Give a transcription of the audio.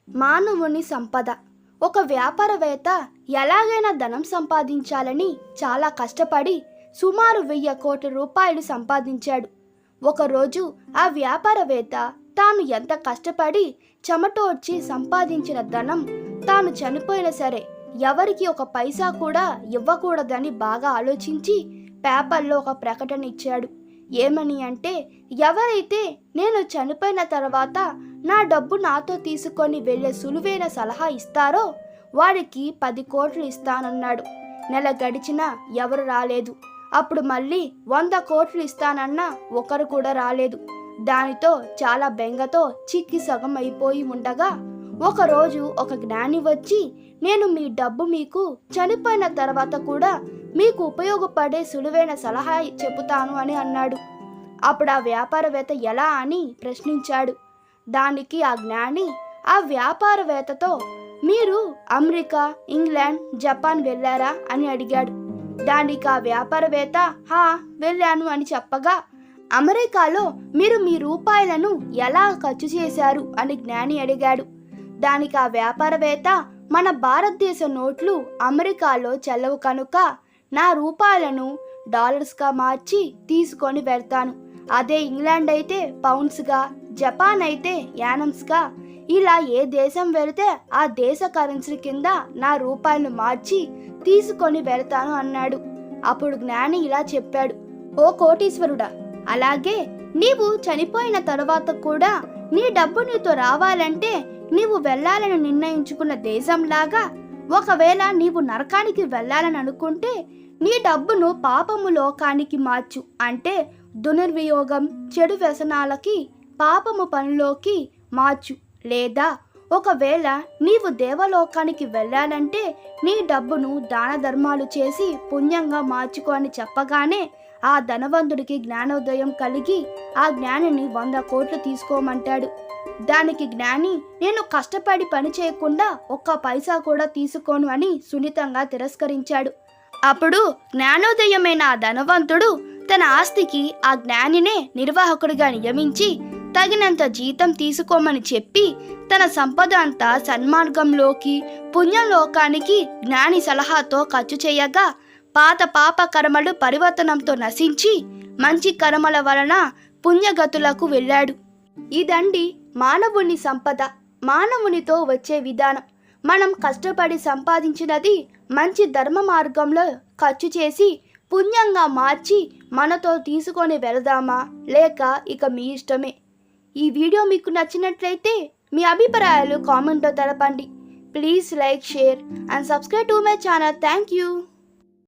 మానవుని సంపద. ఒక వ్యాపారవేత్త ఎలాగైనా ధనం సంపాదించాలని చాలా కష్టపడి సుమారు 1000 కోట్ల రూపాయలు సంపాదించాడు. ఒకరోజు ఆ వ్యాపారవేత్త తాను ఎంత కష్టపడి చెమటోడ్చి సంపాదించిన ధనం తాను చనిపోయినా సరే ఎవరికి ఒక పైసా కూడా ఇవ్వకూడదని బాగా ఆలోచించి పేపర్లో ఒక ప్రకటన ఇచ్చాడు. ఏమని అంటే, ఎవరైతే నేను చనిపోయిన తర్వాత నా డబ్బు నాతో తీసుకొని వెళ్ళే సులువైన సలహా ఇస్తారో వారికి 10 కోట్లు ఇస్తానన్నాడు. నెల గడిచినా ఎవరు రాలేదు. అప్పుడు మళ్ళీ 100 కోట్లు ఇస్తానన్నా ఒకరు కూడా రాలేదు. దానితో చాలా బెంగతో చిక్కి సగం అయిపోయి ఉండగా ఒకరోజు ఒక జ్ఞాని వచ్చి, నేను మీ డబ్బు మీకు చనిపోయిన తర్వాత కూడా మీకు ఉపయోగపడే సులువైన సలహా చెబుతాను అని అన్నాడు. అప్పుడు ఆ వ్యాపారవేత్త ఎలా అని ప్రశ్నించాడు. దానికి ఆ జ్ఞాని ఆ వ్యాపారవేత్తతో, మీరు అమెరికా, ఇంగ్లాండ్, జపాన్ వెళ్ళారా అని అడిగాడు. దానికి ఆ వ్యాపారవేత్త వెళ్ళాను అని చెప్పగా, అమెరికాలో మీరు మీ రూపాయలను ఎలా ఖర్చు చేశారు అని జ్ఞాని అడిగాడు. దానికి ఆ వ్యాపారవేత్త, మన భారతదేశ నోట్లు అమెరికాలో చెల్లవు కనుక నా రూపాయలను డాలర్స్గా మార్చి తీసుకొని వెళ్తాను. అదే ఇంగ్లాండ్ అయితే పౌండ్స్గా, జపాన్ అయితే యానమ్స్గా, ఇలా ఏ దేశం వెళితే ఆ దేశ కరెన్సీ కింద నా రూపాయలను మార్చి తీసుకొని వెళ్తాను అన్నాడు. అప్పుడు జ్ఞాని ఇలా చెప్పాడు, ఓ కోటీశ్వరుడా, అలాగే నీవు చనిపోయిన తర్వాత కూడా నీ డబ్బు నీతో రావాలంటే నీవు వెళ్ళాలని నిర్ణయించుకున్న దేశంలాగా, ఒకవేళ నీవు నరకానికి వెళ్ళాలని అనుకుంటే నీ డబ్బును పాపము లోకానికి మార్చు, అంటే దుర్వినియోగం, చెడు వ్యసనాలకి, పాపము పనిలోకి మార్చు. లేదా ఒకవేళ నీవు దేవలోకానికి వెళ్ళాలంటే నీ డబ్బును దాన ధర్మాలు చేసి పుణ్యంగా మార్చుకో అని చెప్పగానే ఆ ధనవంతుడికి జ్ఞానోదయం కలిగి ఆ జ్ఞానిని 100 కోట్లు తీసుకోమంటాడు. దానికి జ్ఞాని, నేను కష్టపడి పని చేయకుండా ఒక్క పైసా కూడా తీసుకోను అని సున్నితంగా తిరస్కరించాడు. అప్పుడు జ్ఞానోదయమైన ఆ ధనవంతుడు తన ఆస్తికి ఆ జ్ఞానినే నిర్వాహకుడిగా నియమించి తగినంత జీతం తీసుకోమని చెప్పి తన సంపద అంతా సన్మార్గంలోకి, పుణ్యలోకానికి జ్ఞాని సలహాతో ఖర్చు చేయగా పాత పాప కర్మలు పరివర్తనంతో నశించి మంచి కర్మల వలన పుణ్యగతులకు వెళ్ళాడు. ఇదండి మానవుని సంపద, మానవునితో వచ్చే విధానం. మనం కష్టపడి సంపాదించినది మంచి ధర్మ మార్గంలో ఖర్చు చేసి పుణ్యంగా మార్చి మనతో తీసుకొని వెళదామా, లేక ఇక మీ ఇష్టమే. ఈ వీడియో మీకు నచ్చినట్లయితే మీ అభిప్రాయాలు కామెంట్లో తెలపండి. Please like, share and subscribe to my channel. Thank you.